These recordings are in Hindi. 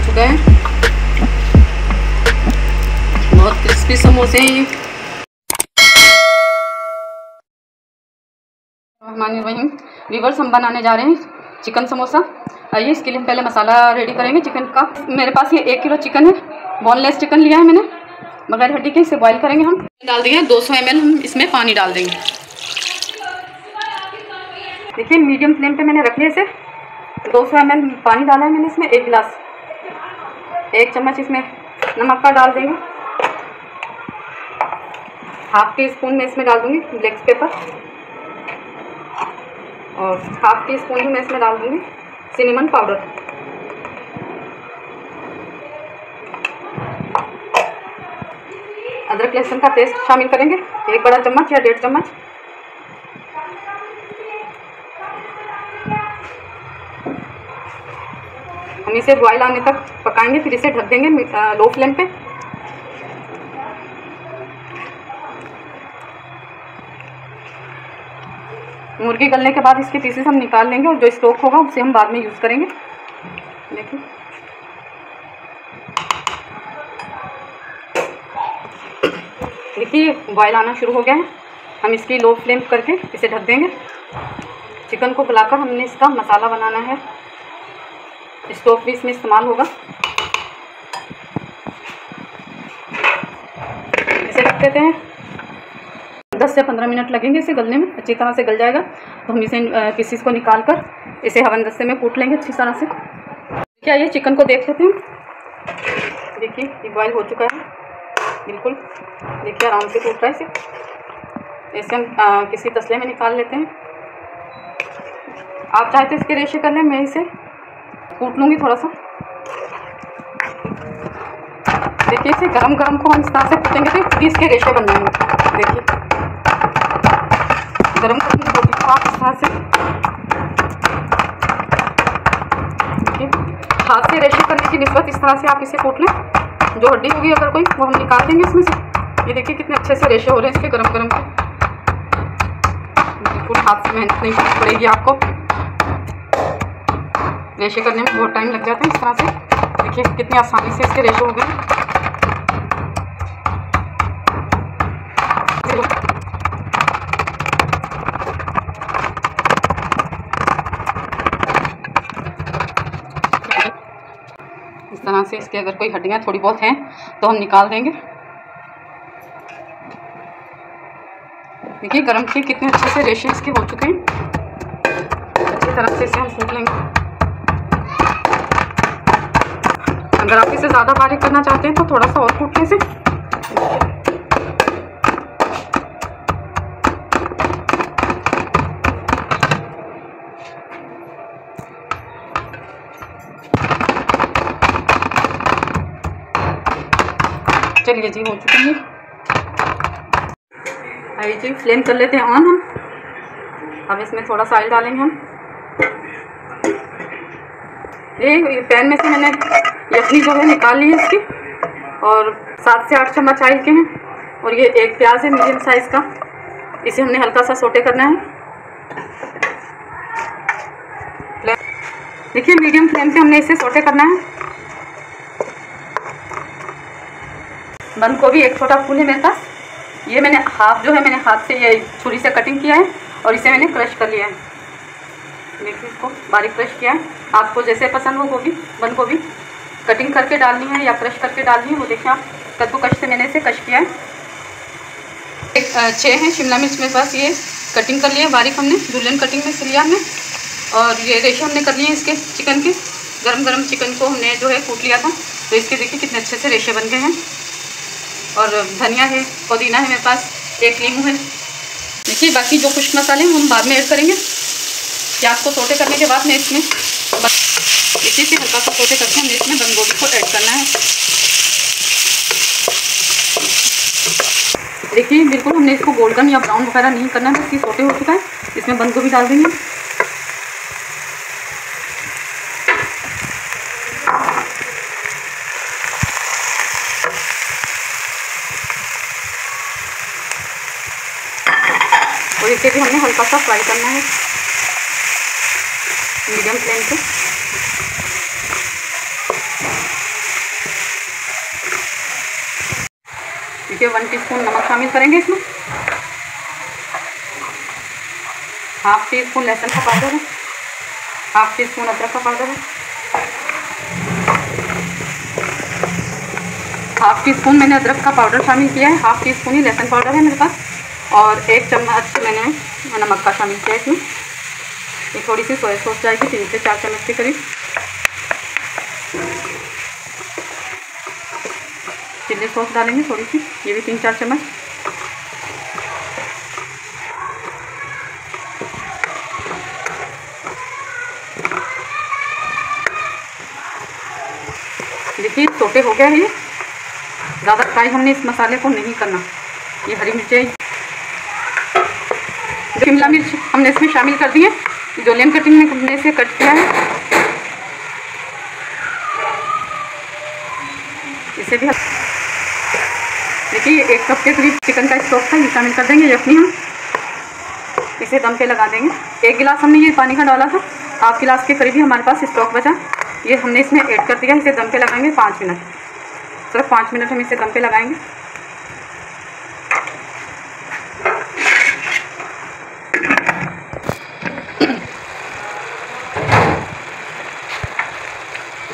चुका है। बहुत क्रिस्पी समोसे हैं ये। रहमानिर्रहीम व्यूअर्स, हम बनाने जा रहे हैं चिकन समोसा। आइए, इसके लिए हम पहले मसाला रेडी करेंगे चिकन का। मेरे पास ये 1 किलो चिकन है, बोनलेस चिकन लिया है मैंने, बगैर हड्डी के। इसे बॉईल करेंगे हम। डाल दिए 200 ml हम इसमें पानी डाल देंगे। देखिए, मीडियम फ्लेम पे मैंने रखी है इसे। 200 ml पानी डाला है मैंने इसमें। 1 गिलास, 1 चम्मच इसमें नमक का डाल देंगे। ½ टीस्पून मैं इसमें डाल दूँगी ब्लैक पेपर, और ½ टीस्पून ही मैं इसमें डाल दूँगी सिनेमन पाउडर। अदरक लहसुन का पेस्ट शामिल करेंगे, 1 बड़ा चम्मच या 1.5 चम्मच। हम इसे बॉयल आने तक पकाएंगे, फिर इसे ढक देंगे लो फ्लेम पे। मुर्गी गलने के बाद इसके पीसेस हम निकाल लेंगे, और जो स्टॉक होगा उसे हम बाद में यूज़ करेंगे। देखिए, बॉयल आना शुरू हो गया है। हम इसकी लो फ्लेम करके इसे ढक देंगे। चिकन को गलाकर हमने इसका मसाला बनाना है। स्टोव भी इसमें इस्तेमाल होगा। इसे रख देते हैं। 10 से 15 मिनट लगेंगे इसे गलने में। अच्छी तरह से गल जाएगा तो हम इसे पीसीस को निकाल कर इसे हवनदस्ते में कूट लेंगे अच्छी तरह से। क्या ये चिकन को देख लेते हैं। देखिए, ये बॉयल हो चुका है बिल्कुल। देखिए, आराम से टूट रहा है इसे हम किसी तसले में निकाल लेते हैं। आप चाहे तो इसके रेशे कर लें, मैं इसे कूट लूँगी थोड़ा सा। देखिए, इसे गरम गरम को हम इस तरह से कूटेंगे तो खुद ही इसके रेशे बन जाएंगे। देखिए, गरम गरम की रोटी को आप इस तरह से देखिए, हाथ से रेशे करने की निस्बत इस तरह से आप इसे कूट लें। जो हड्डी होगी अगर कोई, वो हम निकाल देंगे इसमें से। ये देखिए कितने अच्छे से रेशे हो रहे हैं इसके गरम गरम के। बिल्कुल हाथ से मेहनत नहीं करनी पड़ेगी आपको। रेशे करने में बहुत टाइम लग जाता है। इस तरह से देखिए कितनी आसानी से इसके रेशे हो गए। इस तरह से इसके अगर कोई हड्डियाँ थोड़ी बहुत हैं तो हम निकाल देंगे। देखिए, गरम के कितने अच्छे से रेशे इसके हो चुके हैं। अच्छी तरह से इसे हम कूट लेंगे। अगर आप इसे ज़्यादा बारीक करना चाहते हैं तो थोड़ा सा और कूट लें इसे। चलिए जी, हो चुके हैं। आइए जी, फ्लेम कर लेते हैं ऑन हम। अब इसमें थोड़ा सा ऑयल डालेंगे हम। ये पैन में से मैंने यखनी जो है निकाल ली है इसकी, और 7 से 8 चम्मच ऑयल के हैं। और ये 1 प्याज है मीडियम साइज़ का, इसे हमने हल्का सा सोटे करना है। देखिए, मीडियम फ्लेम पे हमने इसे सोटे करना है। बंद गोभी 1 छोटा फूल है मेरे पास। ये मैंने मैंने हाथ से ये छुरी से कटिंग किया है, और इसे मैंने क्रश कर लिया है। देखिए, इसको बारीक क्रश किया है। आपको जैसे पसंद हो गोभी, बंद गोभी कटिंग करके डालनी है या क्रश करके डालनी है, वो देखिए आप। कद्दूकश से मैंने इसे कश किया है। 6 है शिमला मिर्च मेरे पास, ये कटिंग कर लिया बारीक हमने, जुलियन कटिंग में से लिया हमने। और ये रेशे हमने कर लिए हैं इसके चिकन के। गरम गरम चिकन को हमने जो है कूट लिया था, तो इसके देखिए कितने अच्छे से रेशे बन गए हैं। और धनिया है, पुदीना है मेरे पास, 1 नींबू है। देखिए, बाकी जो खुश्क मसाले हैं हम बाद में ऐड करेंगे। प्याज को सोटे करने के बाद में इसमें इसी से हल्का सा सोटे करके हमें इसमें बंद गोभी को ऐड करना है। देखिए, बिल्कुल हमने इसको गोल्डन या ब्राउन वगैरह नहीं करना है, बस ये सोटे हो चुका है। इसमें बंद गोभी डाल देंगे। और इसे भी हमने हल्का सा फ्राई करना है मीडियम फ्लेम पे। देखिए 1 टीस्पून नमक शामिल करेंगे इसमें, हाफ टी स्पून लहसुन का पाउडर है, हाफ टी स्पून अदरक का पाउडर है, हाफ टी स्पून मैंने अदरक का पाउडर शामिल किया है, हाफ टी स्पून ही लहसुन पाउडर है मेरे पास, और 1 चम्मच मैंने नमक का शामिल किया है इसमें। ये थोड़ी सी सोया सॉस जाएगी 3 से 4 चम्मच के करीब, चिल्ली सॉस डालेंगे थोड़ी सी, ये भी 3-4 चम्मच, देखिए सोटे हो गया है। ये ज़्यादा फ्राई हमने इस मसाले को नहीं करना। ये हरी मिर्चें, शिमला मिर्च हमने इसमें शामिल कर दी है, जूलियन कटिंग में हमने इसे कट किया है, इसे भी देखिए 1 कप के करीब चिकन का स्टॉक था, ये शामिल कर देंगे। यखनी हम इसे दम पे लगा देंगे। 1 गिलास हमने ये पानी का डाला था, हाफ गिलास के करीब ही हमारे पास स्टॉक बचा, ये हमने इसमें ऐड कर दिया। इसे दम पे लगाएंगे 5 मिनट, सिर्फ 5 मिनट हम इसे दम पे लगाएंगे।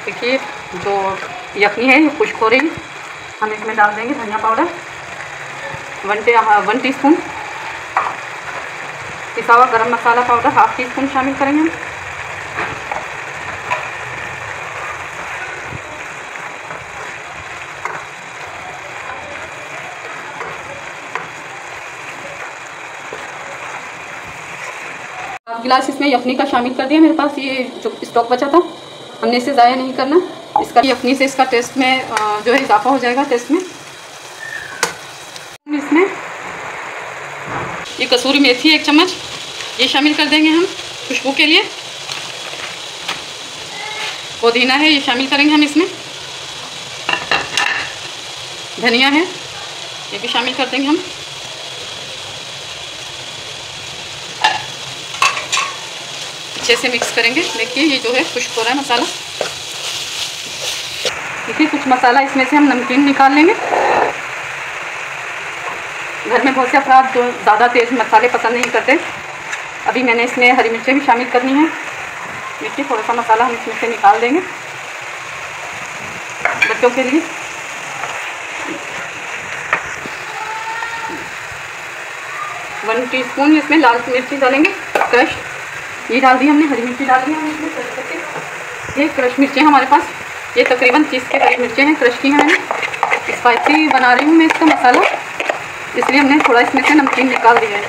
देखिए जो यखनी है ये खुश्क हो रही है, हम इसमें डाल देंगे धनिया पाउडर 1 टीस्पून, पिसा हुआ गरम मसाला पाउडर हाफ टी स्पून शामिल करेंगे हम, हाफ गिलास इसमें यखनी का शामिल कर दिया। मेरे पास ये जो स्टॉक बचा था हमने इसे ज़ाया नहीं करना, इसका यखनी से इसका टेस्ट में जो है इजाफा हो जाएगा टेस्ट में। इसमें ये कसूरी मेथी 1 चम्मच ये शामिल कर देंगे हम खुशबू के लिए। पुदीना है ये शामिल करेंगे हम इसमें, धनिया है ये भी शामिल कर देंगे हम, अच्छे से मिक्स करेंगे। देखिए ये जो है खुश्क हो रहा है मसाला। देखिए कुछ मसाला इसमें से हम नमकीन निकाल लेंगे। घर में बहुत से अफराद जो ज़्यादा तेज़ मसाले पसंद नहीं करते, अभी मैंने इसमें हरी मिर्चें भी शामिल करनी है। देखिए थोड़ा सा मसाला हम इसमें से निकाल देंगे बच्चों के लिए। वन टीस्पून इसमें लाल मिर्ची डालेंगे क्रश, ये डाल दी हमने, हरी मिर्ची डाल दी हमने इसमें क्रश करके। ये क्रश मिर्चें हमारे पास, ये तकरीबन 30 के करीब मिर्चें हैं, क्रश की हैं मैंने। स्पाइसी बना रही हूँ मैं इसका मसाला, इसलिए हमने थोड़ा इसमें से नमकीन निकाल दिया है।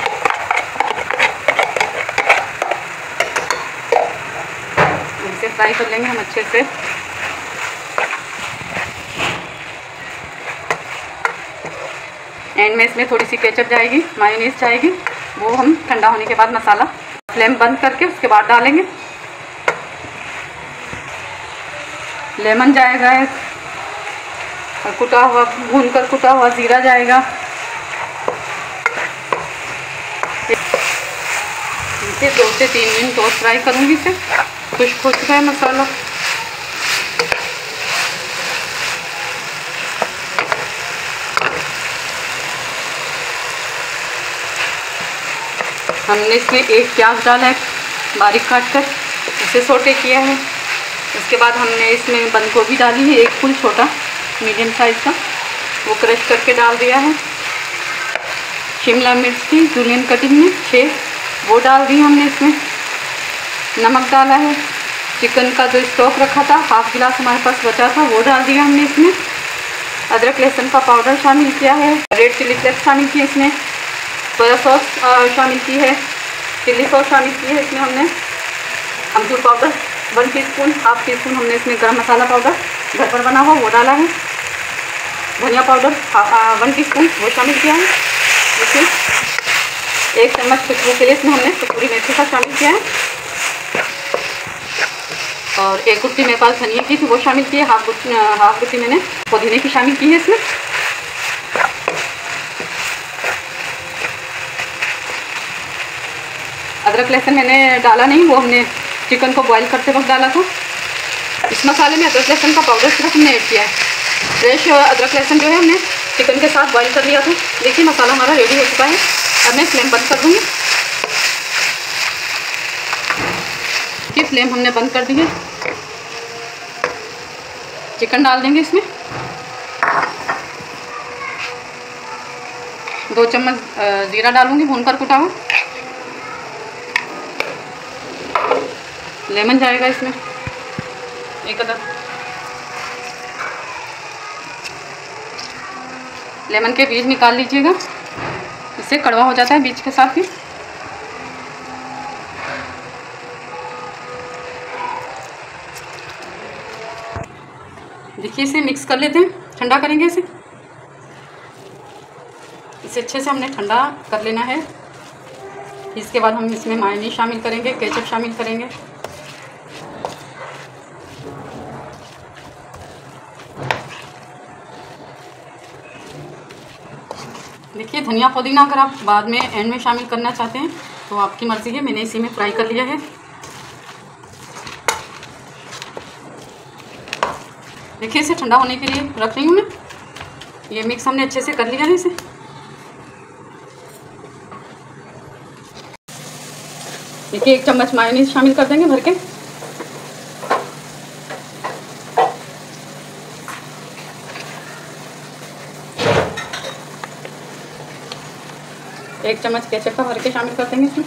इसे फ्राई कर लेंगे हम अच्छे से। एंड में इसमें थोड़ी सी केचप जाएगी, मायोनीज जाएगी, वो हम ठंडा होने के बाद मसाला फ्लेम बंद करके उसके बाद डालेंगे। लेमन जाएगा, और कुटा हुआ भूनकर कुटा हुआ जीरा जाएगा। इसे 2 से 3 मिनट और फ्राई करूँगी इसे। खुश्क हो चुका है मसाला। हमने इसमें 1 प्याज डाला है बारीक काट कर, उसे सोटे किया है। उसके बाद हमने इसमें बंद गोभी डाली है 1 फुल छोटा मीडियम साइज़ का, वो क्रश करके डाल दिया है। शिमला मिर्च थी जूलियन कटिंग में 6, वो डाल दी हमने इसमें। नमक डाला है, चिकन का जो स्टॉक रखा था हाफ गिलास हमारे पास बचा था वो डाल दिया हमने इसमें। अदरक लहसुन का पाउडर शामिल किया है, रेड चिली फ्लेक्स शामिल किए इसमें, सोया सॉस शामिल की है, चिल्ली सॉस शामिल की है इसमें हमने। अमचूर powder 1 teaspoon, half teaspoon हमने इसमें गरम मसाला पाउडर घर पर बना हुआ वो डाला है। धनिया पाउडर 1 टीस्पून वो शामिल किया है इसमें। 1 चम्मच खुशबू के लिए इसमें हमने कसूरी मेथी का शामिल किया है, और 1 गुट्टी मेरे पास धनिया की थी वो शामिल की है, हाफ गुट्टी मैंने पुदीने की शामिल की है इसमें। अदरक लहसुन मैंने डाला नहीं, वो हमने चिकन को बॉईल करते वक्त डाला था। इस मसाले में अदरक लहसुन का पाउडर सिर्फ हमने ऐड किया है। फ्रेश अदरक लहसुन जो है हमने चिकन के साथ बॉईल कर लिया था। देखिए मसाला हमारा रेडी हो चुका है। अब मैं फ्लेम बंद कर दूँगी। देखिए फ्लेम हमने बंद कर दी है। चिकन डाल देंगे इसमें। 2 चम्मच जीरा डालूंगी भूनकर कुटा हुआ। लेमन जाएगा इसमें 1 अदद। लेमन के बीज निकाल लीजिएगा, इससे कड़वा हो जाता है बीज के साथ ही। देखिए इसे मिक्स कर लेते हैं, ठंडा करेंगे इसे अच्छे से हमने ठंडा कर लेना है। इसके बाद हम इसमें मायोनीज शामिल करेंगे, केचप शामिल करेंगे। देखिए धनिया पुदीना अगर आप बाद में एंड में शामिल करना चाहते हैं तो आपकी मर्ज़ी है, मैंने इसी में फ्राई कर लिया है। देखिए इसे ठंडा होने के लिए रख रही हूँ मैं। ये मिक्स हमने अच्छे से कर लिया है इसे। देखिए 1 चम्मच मायोनीज शामिल कर देंगे भर के। एक चम्मच केचप का भर के शामिल कर देंगे इसमें।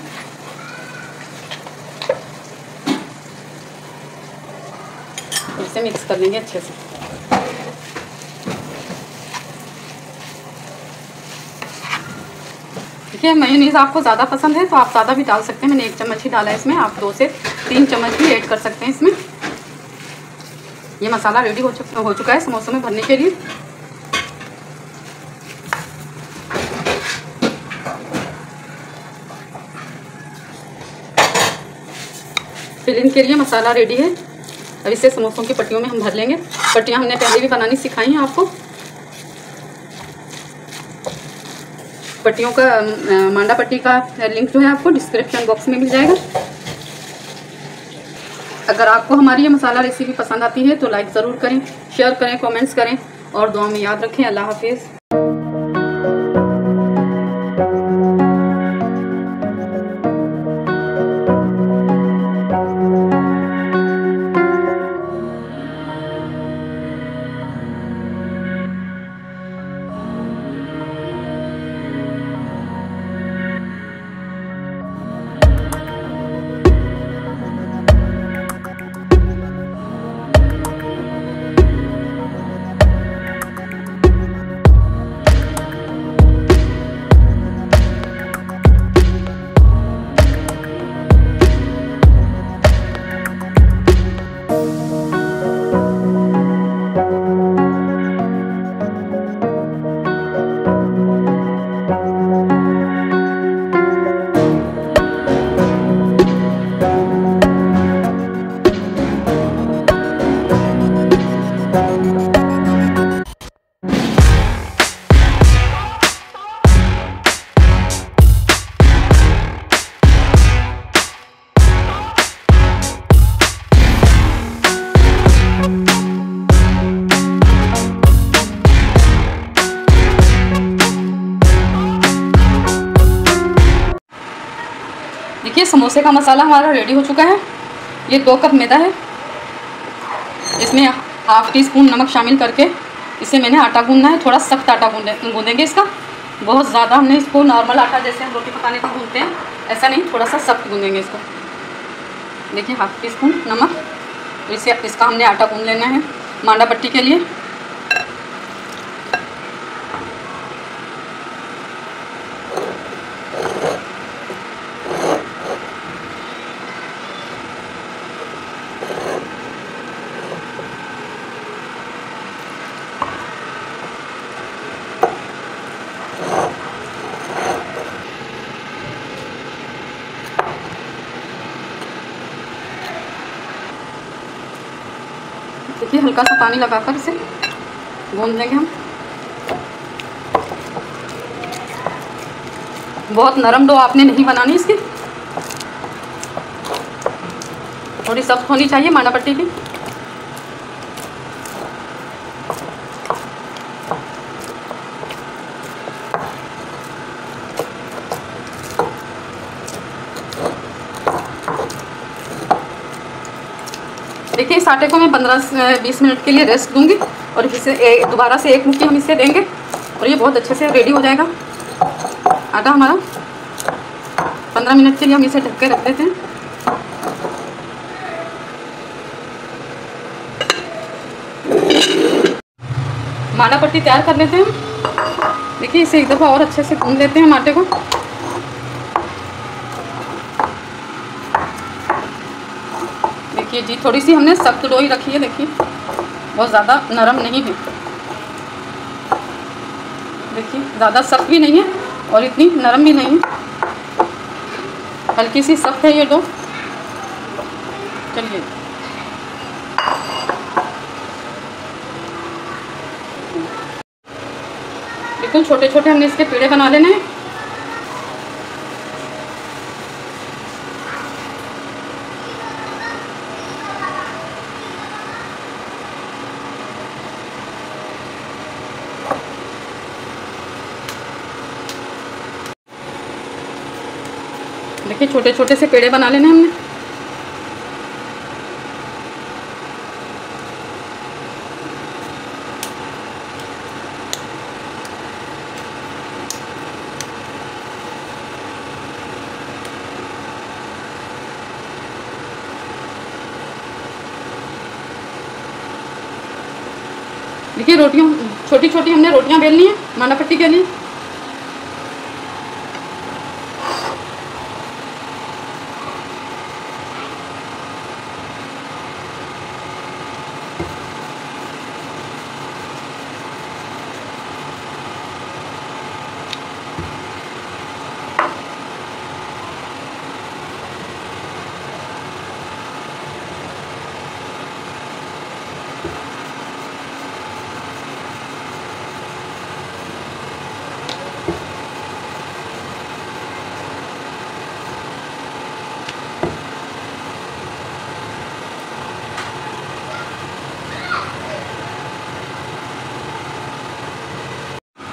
इसे मिक्स कर लेंगे अच्छे से। देखिए मेयोनीज आपको ज़्यादा पसंद है तो आप ज़्यादा भी डाल सकते हैं। मैंने 1 चम्मच ही डाला है इसमें, आप 2 से 3 चम्मच भी ऐड कर सकते हैं इसमें। ये मसाला रेडी हो चुका है समोसों में भरने के लिए। फिलिंग के लिए मसाला रेडी है। अब इसे समोसों की पट्टियों में हम भर लेंगे। पट्टियाँ हमने पहले भी बनानी सिखाई हैं आपको। पट्टियों का मांडा पट्टी का लिंक जो है आपको डिस्क्रिप्शन बॉक्स में मिल जाएगा। अगर आपको हमारी ये मसाला रेसिपी पसंद आती है तो लाइक ज़रूर करें, शेयर करें, कमेंट्स करें और दुआ में याद रखें। अल्लाह हाफिज़। देखिए समोसे का मसाला हमारा रेडी हो चुका है। ये 2 कप मैदा है, इसमें ½ टीस्पून नमक शामिल करके इसे मैंने आटा गूंदना है। थोड़ा सख्त आटा गूंदेंगे इसका, बहुत ज़्यादा हमने इसको नॉर्मल आटा जैसे हम रोटी पकाने का गूंदते हैं ऐसा नहीं, थोड़ा सा सख्त गूंदेंगे इसको। देखिए ½ टीस्पून नमक, इसका हमने आटा गूंद लेना है मांडा पट्टी के लिए। देखिए हल्का सा पानी लगाकर इसे गूंद लेंगे हम। बहुत नरम डो आपने नहीं बनानी इसकी, थोड़ी सख्त होनी चाहिए मांडा पट्टी की। देखिए इस आटे को मैं 15-20 मिनट के लिए रेस्ट दूंगी और इसे दोबारा से एक मुट्ठी हम इसे देंगे और ये बहुत अच्छे से रेडी हो जाएगा आटा हमारा। 15 मिनट के लिए हम इसे ढक के रख देते हैं। माड़ा पट्टी तैयार कर लेते हैं। देखिए इसे एक दफ़ा और अच्छे से गूंद लेते हैं आटे को। देखिए जी थोड़ी सी हमने सख्त डोई रखी है, देखिए बहुत ज़्यादा नरम नहीं है, देखिए ज़्यादा सख्त भी नहीं है और इतनी नरम भी नहीं है, हल्की सी सख्त है ये डो। चलिए बिल्कुल छोटे छोटे हमने इसके पेड़े बना लेने हैं। देखिए छोटे छोटे से पेड़े बना लेने हमने। देखिए रोटियां छोटी छोटी हमने रोटियां बेलनी है माना पट्टी के लिए।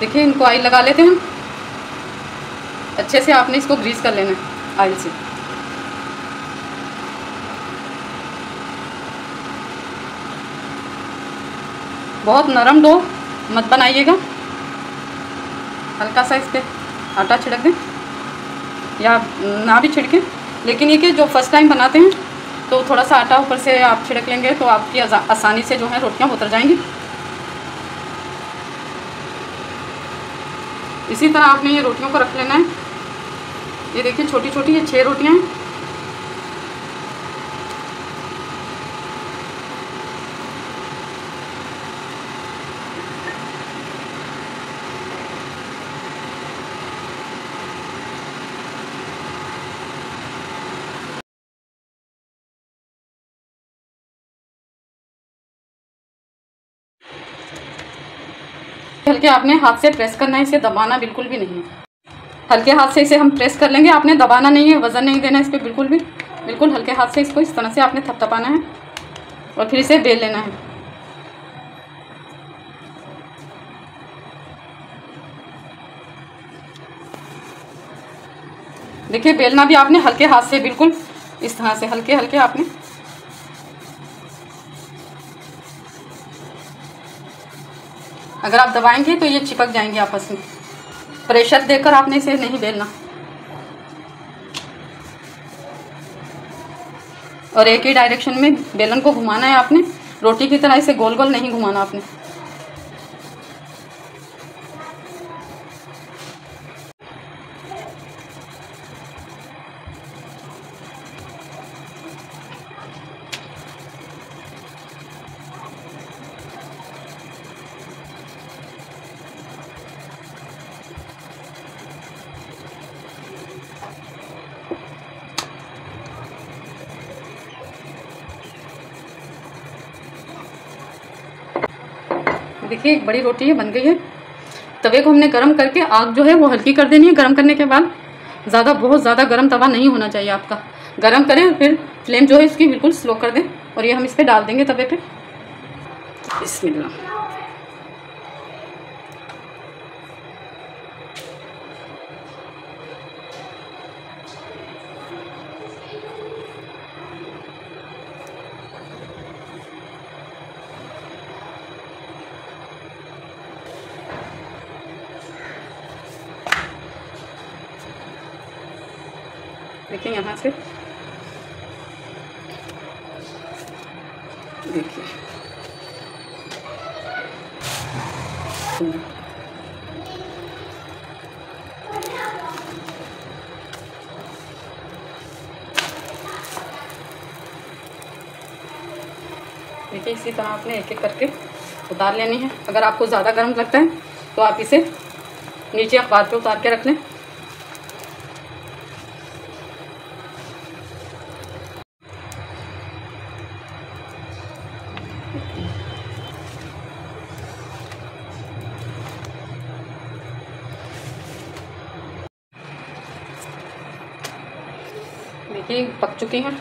देखिए इनको ऑयल लगा लेते हैं हम। अच्छे से आपने इसको ग्रीस कर लेना है ऑयल से। बहुत नरम डो मत बनाइएगा, हल्का सा इस पर आटा छिड़क दें या ना भी छिड़कें, लेकिन ये कि जो फर्स्ट टाइम बनाते हैं तो थोड़ा सा आटा ऊपर से आप छिड़क लेंगे तो आपकी आसानी से जो है रोटियां उतर जाएंगी। इसी तरह आपने ये रोटियों को रख लेना है। ये देखिए छोटी छोटी ये 6 रोटियां हैं। हल्के आपने हाथ से प्रेस करना है, इसे दबाना बिल्कुल भी नहीं है। हल्के हाथ से इसे हम प्रेस कर लेंगे, आपने दबाना नहीं है, वज़न नहीं देना है इस पर बिल्कुल भी। बिल्कुल हल्के हाथ से इसको इस तरह से आपने थपथपाना है और फिर इसे बेल लेना है। देखिए बेलना भी आपने हल्के हाथ से, बिल्कुल इस तरह से हल्के हल्के आपने। अगर आप दबाएंगे तो ये चिपक जाएंगे आपस में। प्रेशर देकर आपने इसे नहीं बेलना और एक ही डायरेक्शन में बेलन को घुमाना है आपने। रोटी की तरह इसे गोल गोल नहीं घुमाना आपने। देखिए एक बड़ी रोटी है बन गई है। तवे को हमने गरम करके आग जो है वो हल्की कर देनी है। गरम करने के बाद बहुत ज़्यादा गरम तवा नहीं होना चाहिए आपका। गरम करें फिर फ्लेम जो है इसकी बिल्कुल स्लो कर दें और ये हम इस पर डाल देंगे तवे पे। बिस्मिल्लाह। देखिए यहाँ से देखिए देखिए इसी तरह आपने एक एक करके उतार लेनी है। अगर आपको ज़्यादा गर्म लगता है तो आप इसे नीचे अखबार पे उतार के रख लें। देखिए पक चुकी हैं।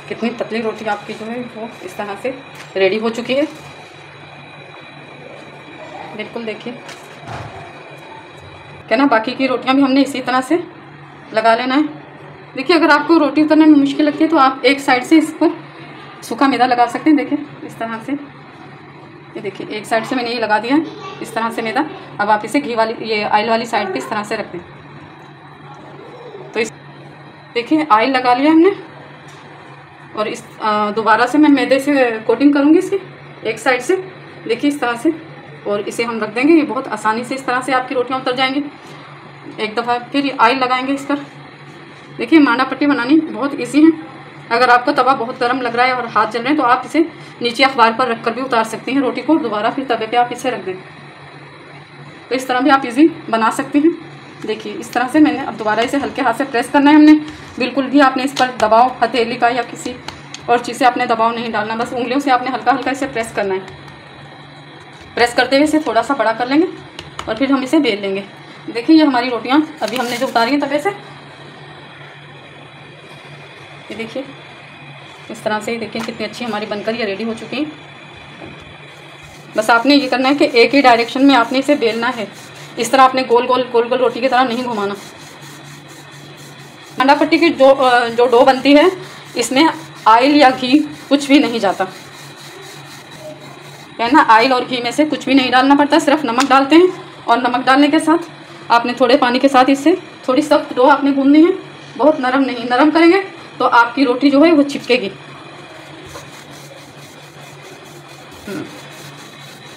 कितनी पतली रोटी आपकी जो है वो इस तरह से रेडी हो चुकी है। बिल्कुल देखिए क्या ना, बाकी की रोटियां भी हमने इसी तरह से लगा लेना है। देखिए अगर आपको रोटी उतरने में मुश्किल लगती है तो आप एक साइड से इस पर सूखा मैदा लगा सकते हैं। देखिए इस तरह से, ये देखिए एक साइड से मैंने ये लगा दिया है इस तरह से मैदा। अब आप इसे घी वाली, ये ऑयल वाली साइड पे इस तरह से रख दें। तो इस देखिए ऑयल लगा लिया हमने और इस दोबारा से मैं मैदे से कोटिंग करूँगी इसकी एक साइड से। देखिए इस तरह से, और इसे हम रख देंगे। ये बहुत आसानी से इस तरह से आपकी रोटियाँ उतर जाएंगी। एक दफ़ा फिर ऑयल लगाएंगे इस पर। देखिए मांडा पट्टी बनानी बहुत ईजी है। अगर आपको तवा बहुत गर्म लग रहा है और हाथ जल रहे हैं तो आप इसे नीचे अखबार पर रख कर भी उतार सकते हैं रोटी को। दोबारा फिर तवे पे आप इसे रख दें, तो इस तरह भी आप इजी बना सकते हैं। देखिए इस तरह से मैंने अब दोबारा इसे हल्के हाथ से प्रेस करना है हमने। बिल्कुल भी आपने इस पर दबाव हथेली का या किसी और चीज़ से आपने दबाव नहीं डालना, बस उंगलियों से आपने हल्का हल्का इसे प्रेस करना है। प्रेस करते हुए इसे थोड़ा सा बड़ा कर लेंगे और फिर हम इसे बेल लेंगे। देखिए ये हमारी रोटियां अभी हमने जो उतारी हैं तवे से, ये देखिए इस तरह से ही। देखिए कितनी अच्छी हमारी बनकर ये रेडी हो चुकी हैं। बस आपने ये करना है कि एक ही डायरेक्शन में आपने इसे बेलना है। इस तरह आपने गोल गोल गोल गोल रोटी की तरह नहीं घुमाना। मांडा पट्टी की जो डो बनती है इसमें ऑयल या घी कुछ भी नहीं जाता है ना। ऑयल और घी में से कुछ भी नहीं डालना पड़ता, सिर्फ नमक डालते हैं। और नमक डालने के साथ आपने थोड़े पानी के साथ इससे थोड़ी सख्त डो आपने गूंदनी है, बहुत नरम नहीं। नरम करेंगे तो आपकी रोटी जो है वो चिपकेगी।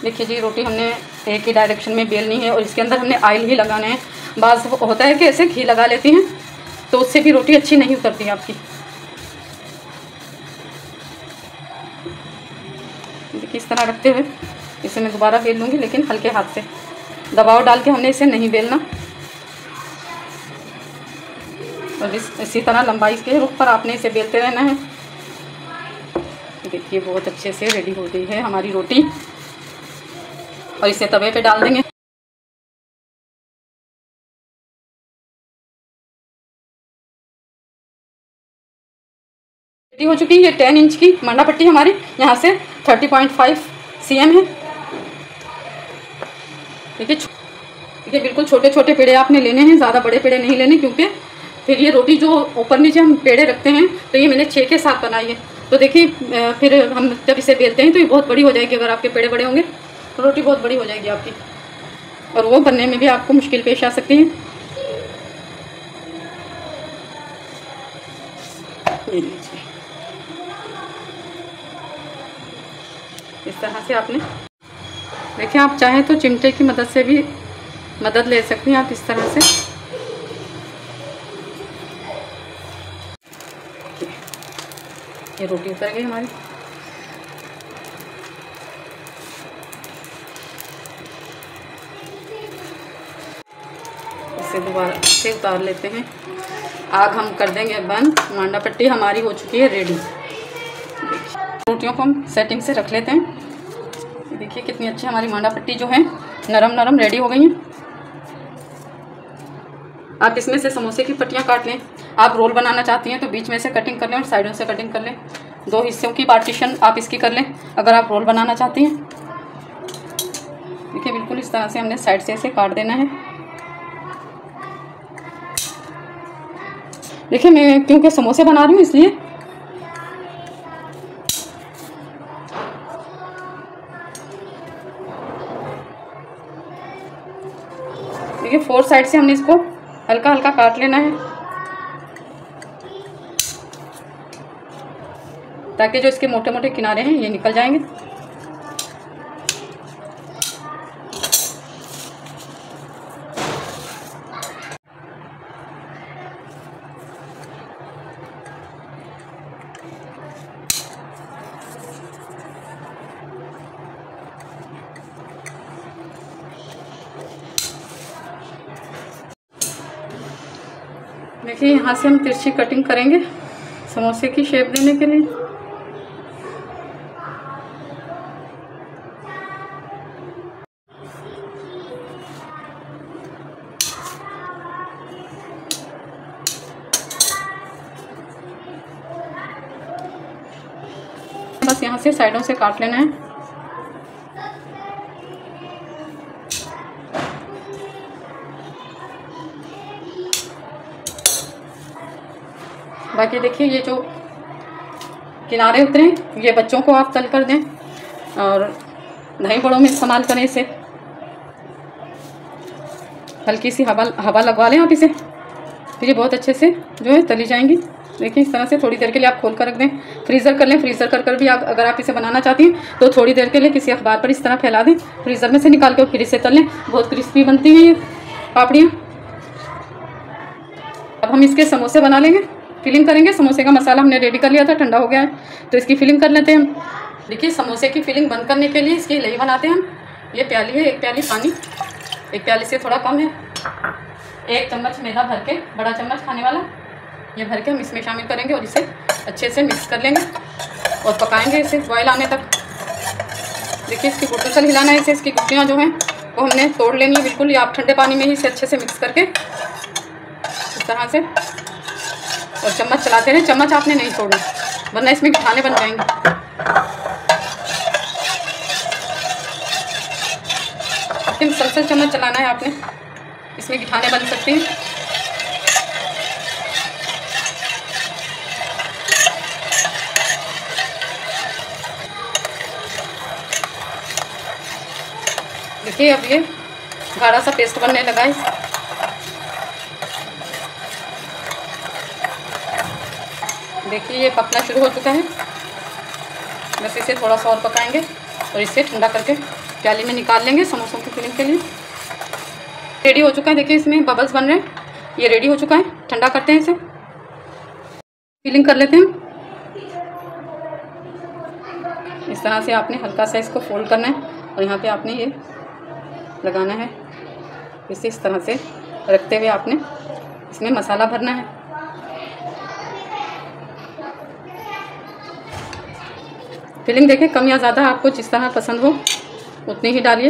देखिए जी रोटी हमने एक ही डायरेक्शन में बेलनी है और इसके अंदर हमने ऑयल ही लगाना है। बाज़ होता है कि ऐसे घी लगा लेती हैं तो उससे भी रोटी अच्छी नहीं उतरती आपकी। देखिए इस तरह रखते हुए इसे मैं दोबारा बेल लूँगी, लेकिन हल्के हाथ से। दबाव डाल के हमने इसे नहीं बेलना। और इसी तरह लंबाई के रुख पर आपने इसे बेलते रहना है। देखिए बहुत अच्छे से रेडी हो गई है हमारी रोटी और इसे तवे पे डाल देंगे। रेडी हो चुकी है। ये 10 इंच की मांडा पट्टी हमारी यहाँ से 30.5 cm है। देखिए बिल्कुल छोटे छोटे पेड़े आपने लेने हैं, ज़्यादा बड़े पेड़े नहीं लेने, क्योंकि फिर ये रोटी जो ऊपर नीचे हम पेड़े रखते हैं तो ये मैंने 6 के साथ बनाई है। तो देखिए फिर हम जब इसे बेलते हैं तो ये बहुत बड़ी हो जाएगी। अगर आपके पेड़े बड़े होंगे तो रोटी बहुत बड़ी हो जाएगी आपकी, और वो बनने में भी आपको मुश्किल पेश आ सकती है। ले लीजिए इस तरह से आपने। देखिए आप चाहें तो चिमटे की मदद से भी मदद ले सकती हैं आप इस तरह से। ये रोटी उतर गई हमारी। इसे दोबारा से उतार लेते हैं। आग हम कर देंगे बंद। मांडा पट्टी हमारी हो चुकी है रेडी। रोटियों को हम सेटिंग से रख लेते हैं। देखिए कितनी अच्छी हमारी मांडा पट्टी जो है नरम नरम रेडी हो गई हैं। आप इसमें से समोसे की पट्टियाँ काट लें। आप रोल बनाना चाहती हैं तो बीच में से कटिंग कर लें और साइडों से कटिंग कर लें। 2 हिस्सों की पार्टीशन आप इसकी कर लें अगर आप रोल बनाना चाहती हैं। देखिए बिल्कुल इस तरह से हमने साइड से ऐसे काट देना है। देखिए मैं क्योंकि समोसे बना रही हूँ इसलिए देखिए 4 साइड से हमने इसको हल्का हल्का काट लेना है, ताकि जो इसके मोटे मोटे किनारे हैं ये निकल जाएंगे। देखिए यहाँ से हम तिरछी कटिंग करेंगे समोसे की शेप देने के लिए। बस यहाँ से साइडों से काट लेना है। बाकी देखिए ये जो किनारे उतरे ये बच्चों को आप तल कर दें और दही बड़ों में इस्तेमाल करें। इसे हल्की सी हवा लगवा लें आप इसे, फिर ये बहुत अच्छे से जो है तली जाएंगी। देखिए इस तरह से थोड़ी देर के लिए आप खोल कर रख दें, फ्रीज़र कर लें। फ्रीज़र कर भी आप अगर आप इसे बनाना चाहती हैं तो थोड़ी देर के लिए किसी अखबार पर इस तरह फैला दें, फ्रीज़र में से निकाल कर फिर इसे तल लें। बहुत क्रिस्पी बनती हैं ये पापड़ियाँ। अब हम इसके समोसे बना लेंगे, फिलिंग करेंगे। समोसे का मसाला हमने रेडी कर लिया था, ठंडा हो गया है, तो इसकी फिलिंग कर लेते हैं हम। देखिए समोसे की फिलिंग बंद करने के लिए इसकी लई बनाते हैं हम। ये प्याली है, 1 प्याली पानी, 1 प्याली से थोड़ा कम है। 1 चम्मच मैदा भर के, बड़ा चम्मच खाने वाला, ये भर के हम इसमें शामिल करेंगे और इसे अच्छे से मिक्स कर लेंगे और पकाएंगे इसे बॉयल आने तक। देखिए इसकी गुटली हिलाना है इसे, इसकी गुटलियाँ जो हैं वो हमने तोड़ लेनी है बिल्कुल। या आप ठंडे पानी में ही इसे अच्छे से मिक्स करके इस तरह से, और चम्मच चलाते रहें। चम्मच आपने नहीं छोड़ना वरना इसमें गिठाने बन जाएंगे। लेकिन सलसल चम्मच चलाना है आपने, इसमें गिठाने बन सकती हैं। देखिए अब ये गाढ़ा सा पेस्ट बनने लगा है। देखिए ये पकना शुरू हो चुका है। बस इसे थोड़ा सा और पकाएंगे और इसे ठंडा करके प्याली में निकाल लेंगे समोसों की फिलिंग के लिए। रेडी हो चुका है, देखिए इसमें बबल्स बन रहे हैं, ये रेडी हो चुका है। ठंडा करते हैं इसे, फिलिंग कर लेते हैं। इस तरह से आपने हल्का सा इसको फोल्ड करना है और यहाँ पे आपने ये लगाना है। इसे इस तरह से रखते हुए आपने इसमें मसाला भरना है। फिलिंग देखें कम या ज़्यादा आपको जिस तरह पसंद हो उतनी ही डालिए।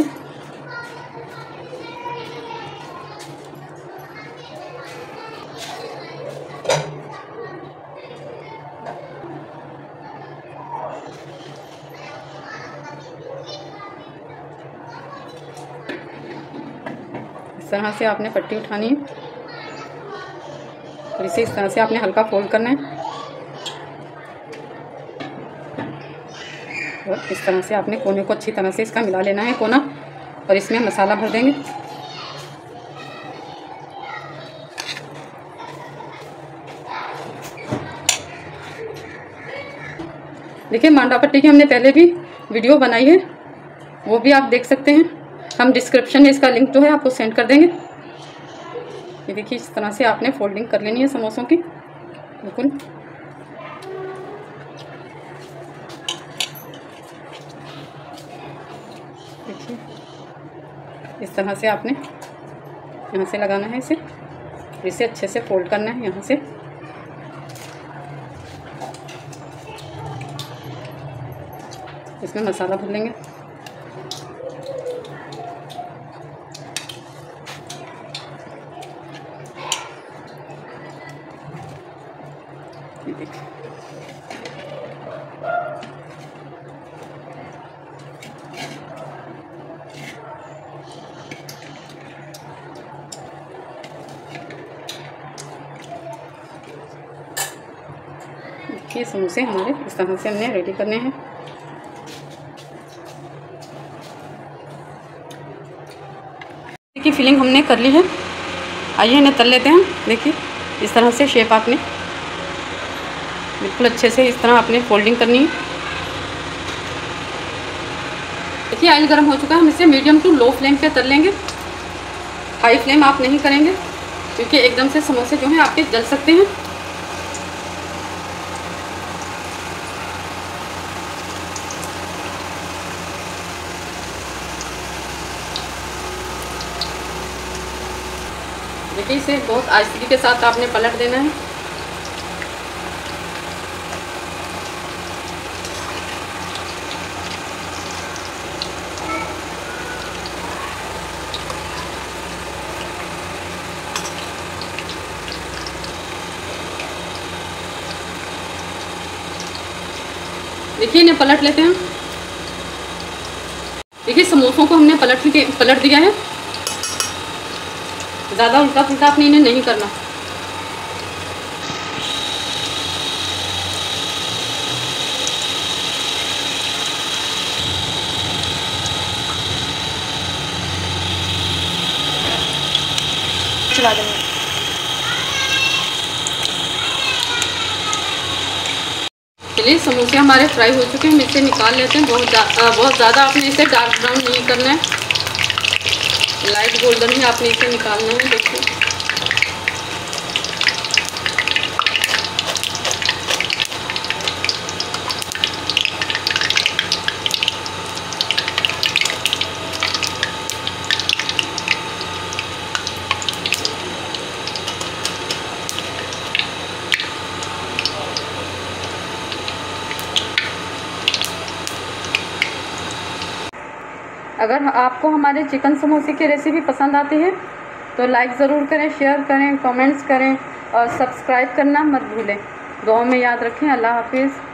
इस तरह से आपने पट्टी उठानी है और इसे इस तरह से आपने हल्का फोल्ड करना है और इस तरह से आपने कोने को अच्छी तरह से इसका मिला लेना है कोना, और इसमें मसाला भर देंगे। देखिए मांडा पट्टी की हमने पहले भी वीडियो बनाई है, वो भी आप देख सकते हैं। हम डिस्क्रिप्शन में इसका लिंक जो है आपको सेंड कर देंगे। ये देखिए इस तरह से आपने फोल्डिंग कर लेनी है समोसों की बिल्कुल। देखिए इस तरह से आपने यहाँ से लगाना है इसे अच्छे से फोल्ड करना है यहाँ से। इसमें मसाला भर लेंगे। ये समोसे हमारे इस तरह से हमने रेडी करने हैं। की फिलिंग हमने कर ली है। आइए इन्हें तल लेते हैं। देखिए इस तरह से शेप आपने बिल्कुल अच्छे से इस तरह आपने फोल्डिंग करनी है। देखिए ऑयल गर्म हो चुका है, हम इसे मीडियम टू लो फ्लेम पे तल लेंगे। हाई फ्लेम आप नहीं करेंगे क्योंकि एकदम से समोसे जो हैं आपके जल सकते हैं। देखिए इसे बहुत आहिस्ते के साथ आपने पलट देना है। देखिए इन्हें पलट लेते हैं। देखिए समोसों को हमने पलट दिया है। ज़्यादा उल्टा पुल्टा आपने इन्हें नहीं करना। चला देंगे। चलिए समोसे हमारे फ्राई हो चुके हैं, हम इसे निकाल लेते हैं। बहुत ज़्यादा आपने इसे डार्क ब्राउन नहीं करना है, लाइट गोल्डन ही आपने इसे निकालना है। देखिए अगर आपको हमारे चिकन समोसे की रेसिपी पसंद आती है तो लाइक ज़रूर करें, शेयर करें, कमेंट्स करें और सब्सक्राइब करना मत भूलें। दुआ में याद रखें। अल्लाह हाफिज़।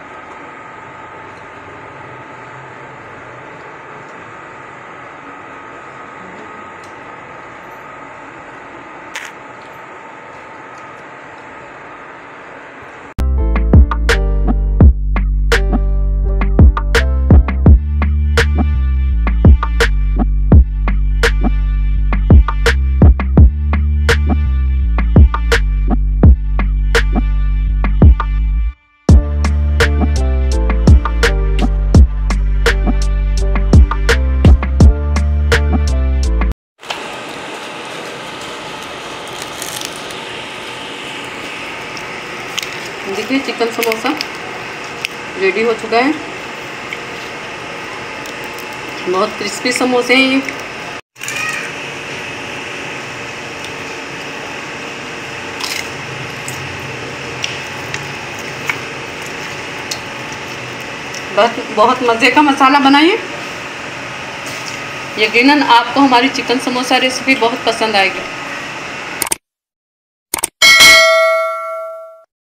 देखिए चिकन समोसा रेडी हो चुका है। बहुत क्रिस्पी समोसे हैं ये। बहुत मज़े का मसाला बनाइए। यकीनन आपको हमारी चिकन समोसा रेसिपी बहुत पसंद आएगी।